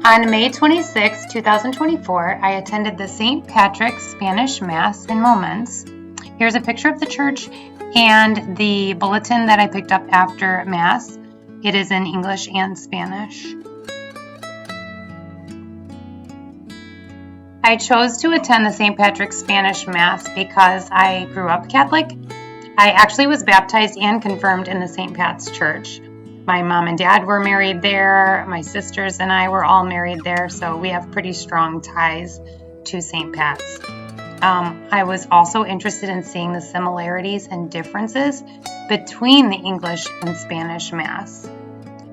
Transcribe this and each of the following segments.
On May 26, 2024, I attended the St. Patrick's Spanish Mass in Moments. Here's a picture of the church and the bulletin that I picked up after Mass. It is in English and Spanish. I chose to attend the St. Patrick's Spanish Mass because I grew up Catholic. I actually was baptized and confirmed in the St. Pat's Church. My mom and dad were married there. My sisters and I were all married there, so we have pretty strong ties to St. Pat's. I was also interested in seeing the similarities and differences between the English and Spanish Mass.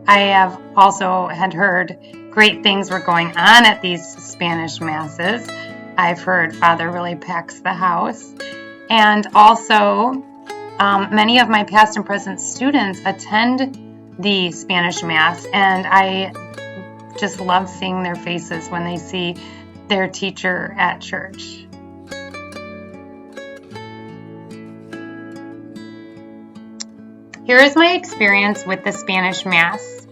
I have also had heard great things were going on at these Spanish Masses. I've heard Father really packs the house. And also, many of my past and present students attend the Spanish Mass, and I just love seeing their faces when they see their teacher at church. Here is my experience with the Spanish Mass.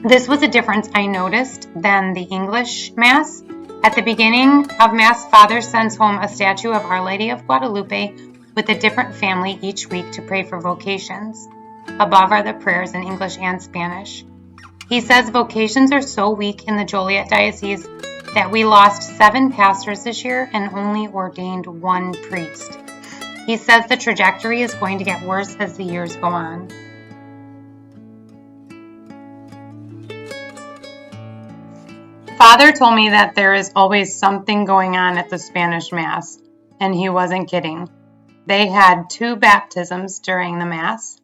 This was a difference I noticed than the English Mass. At the beginning of Mass, Father sends home a statue of Our Lady of Guadalupe with a different family each week to pray for vocations. Above are the prayers in English and Spanish. He says vocations are so weak in the Joliet Diocese that we lost 7 pastors this year and only ordained 1 priest. He says the trajectory is going to get worse as the years go on. Father told me that there is always something going on at the Spanish Mass, and he wasn't kidding. They had 2 baptisms during the Mass.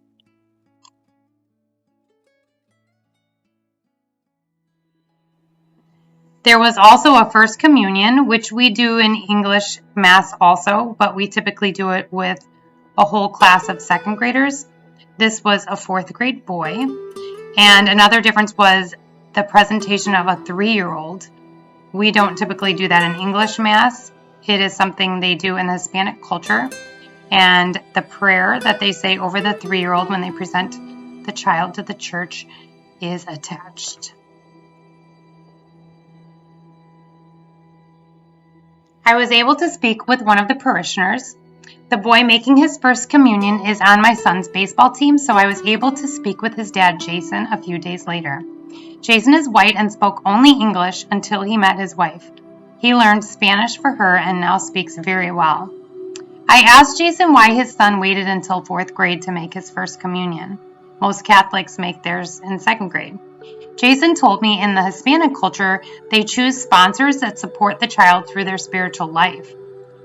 There was also a First Communion, which we do in English Mass also, but we typically do it with a whole class of 2nd graders. This was a 4th grade boy. And another difference was the presentation of a 3-year-old. We don't typically do that in English Mass. It is something they do in the Hispanic culture. And the prayer that they say over the 3-year-old when they present the child to the church is attached. I was able to speak with one of the parishioners. The boy making his first communion is on my son's baseball team, so I was able to speak with his dad, Jason, a few days later. Jason is white and spoke only English until he met his wife. He learned Spanish for her and now speaks very well. I asked Jason why his son waited until 4th grade to make his first communion. Most Catholics make theirs in 2nd grade. Jason told me in the Hispanic culture, they choose sponsors that support the child through their spiritual life.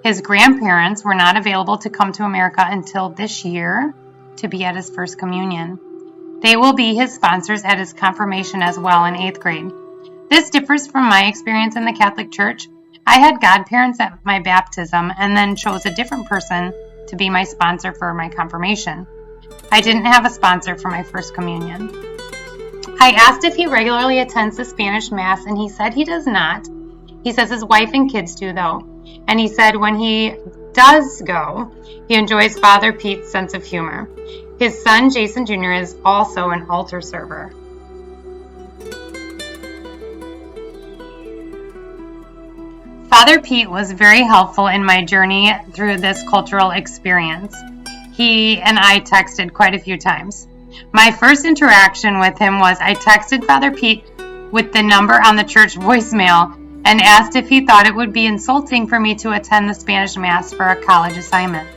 His grandparents were not available to come to America until this year to be at his first communion. They will be his sponsors at his confirmation as well in 8th grade. This differs from my experience in the Catholic Church. I had godparents at my baptism and then chose a different person to be my sponsor for my confirmation. I didn't have a sponsor for my first communion. I asked if he regularly attends the Spanish Mass, and he said he does not. He says his wife and kids do, though. And he said when he does go, he enjoys Father Pete's sense of humor. His son, Jason Jr., is also an altar server. Father Pete was very helpful in my journey through this cultural experience. He and I texted quite a few times. My first interaction with him was I texted Father Pete with the number on the church voicemail and asked if he thought it would be insulting for me to attend the Spanish Mass for a college assignment.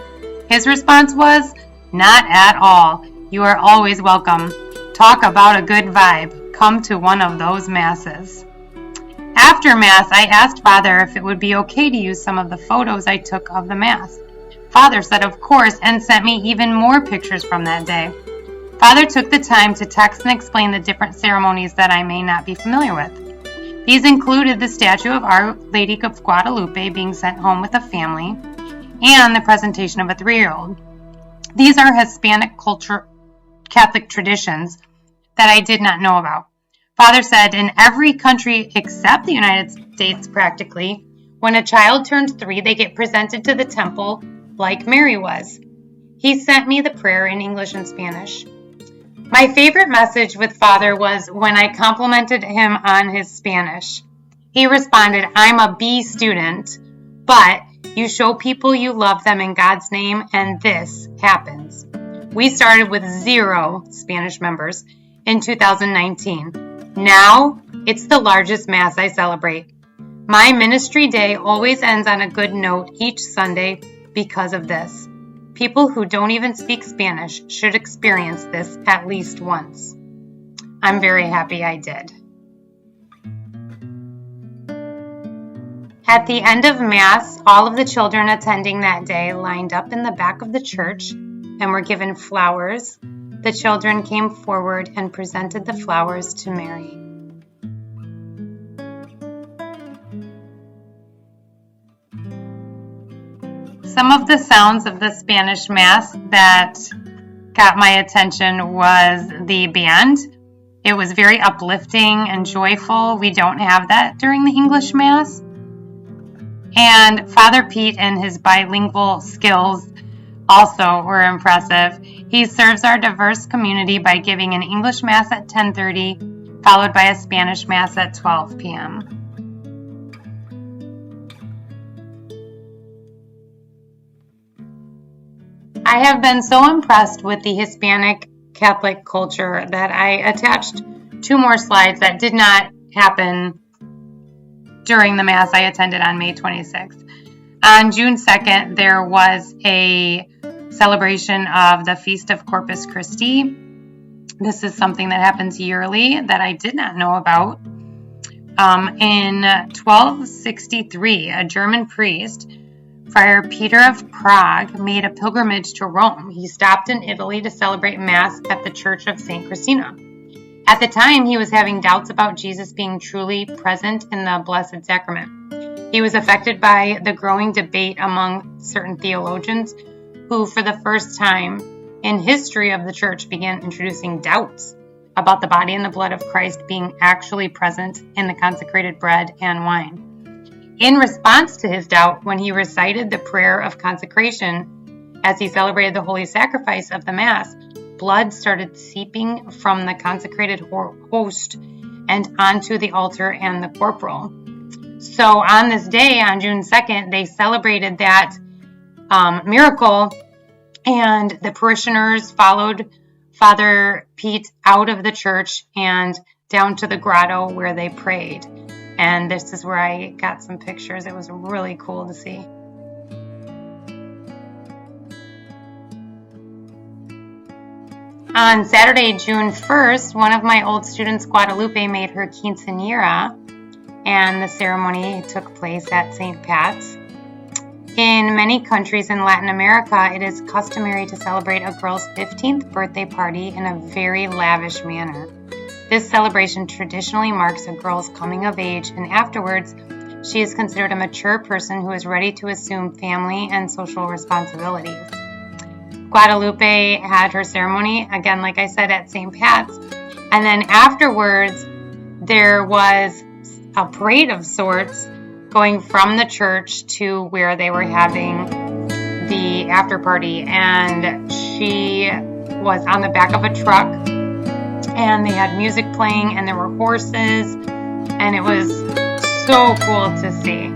His response was, "Not at all. You are always welcome. Talk about a good vibe. Come to one of those masses." After Mass, I asked Father if it would be okay to use some of the photos I took of the Mass. Father said of course and sent me even more pictures from that day. Father took the time to text and explain the different ceremonies that I may not be familiar with. These included the statue of Our Lady of Guadalupe being sent home with a family and the presentation of a 3-year-old. These are Hispanic culture, Catholic traditions that I did not know about. Father said in every country except the United States practically, when a child turns 3, they get presented to the temple like Mary was. He sent me the prayer in English and Spanish. My favorite message with Father was when I complimented him on his Spanish. He responded, "I'm a B student, but you show people you love them in God's name, and this happens." We started with 0 Spanish members in 2019. Now, it's the largest Mass I celebrate. My ministry day always ends on a good note each Sunday because of this. People who don't even speak Spanish should experience this at least once. I'm very happy I did. At the end of Mass, all of the children attending that day lined up in the back of the church and were given flowers. The children came forward and presented the flowers to Mary. Some of the sounds of the Spanish Mass that got my attention was the band. It was very uplifting and joyful. We don't have that during the English Mass. And Father Pete and his bilingual skills also were impressive. He serves our diverse community by giving an English Mass at 10:30, followed by a Spanish Mass at 12 p.m. I have been so impressed with the Hispanic Catholic culture that I attached 2 more slides that did not happen during the Mass I attended on May 26th. On June 2nd, there was a celebration of the Feast of Corpus Christi. This is something that happens yearly that I did not know about. In 1263, a German priest, Friar Peter of Prague, made a pilgrimage to Rome. He stopped in Italy to celebrate Mass at the Church of St. Christina. At the time, he was having doubts about Jesus being truly present in the Blessed Sacrament. He was affected by the growing debate among certain theologians who, for the first time in history of the Church, began introducing doubts about the body and the blood of Christ being actually present in the consecrated bread and wine. In response to his doubt, when he recited the prayer of consecration as he celebrated the holy sacrifice of the Mass, blood started seeping from the consecrated host and onto the altar and the corporal. So on this day, on June 2nd, they celebrated that miracle, and the parishioners followed Father Pete out of the church and down to the grotto where they prayed. And this is where I got some pictures. It was really cool to see. On Saturday, June 1st, one of my old students, Guadalupe, made her quinceañera, and the ceremony took place at St. Pat's. In many countries in Latin America, it is customary to celebrate a girl's 15th birthday party in a very lavish manner. This celebration traditionally marks a girl's coming of age, and afterwards, she is considered a mature person who is ready to assume family and social responsibilities. Guadalupe had her ceremony, again, like I said, at St. Pat's, and then afterwards, there was a parade of sorts going from the church to where they were having the after party, and she was on the back of a truck, and they had music playing, and there were horses, and it was so cool to see.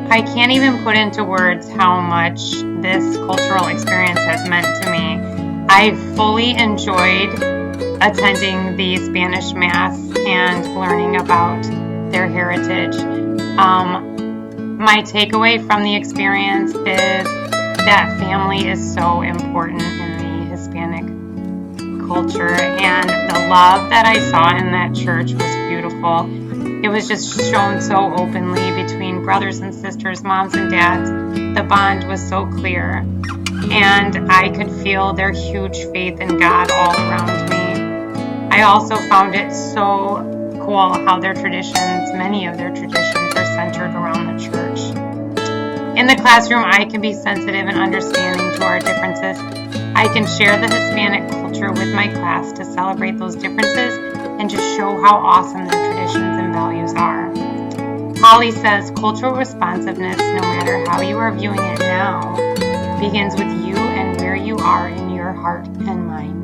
I can't even put into words how much this cultural experience has meant to me. I fully enjoyed attending the Spanish Mass and learning about their heritage. My takeaway from the experience is that family is so important in the Hispanic culture, and the love that I saw in that church was beautiful. It was just shown so openly between brothers and sisters, moms and dads. The bond was so clear, and I could feel their huge faith in God all around me. I also found it so cool how their traditions, many of their traditions, are centered around the church. In the classroom, I can be sensitive and understanding to our differences. I can share the Hispanic culture with my class to celebrate those differences and just show how awesome their traditions and values are. Holly says cultural responsiveness no matter how you are viewing it now, begins with you and where you are in your heart and mind.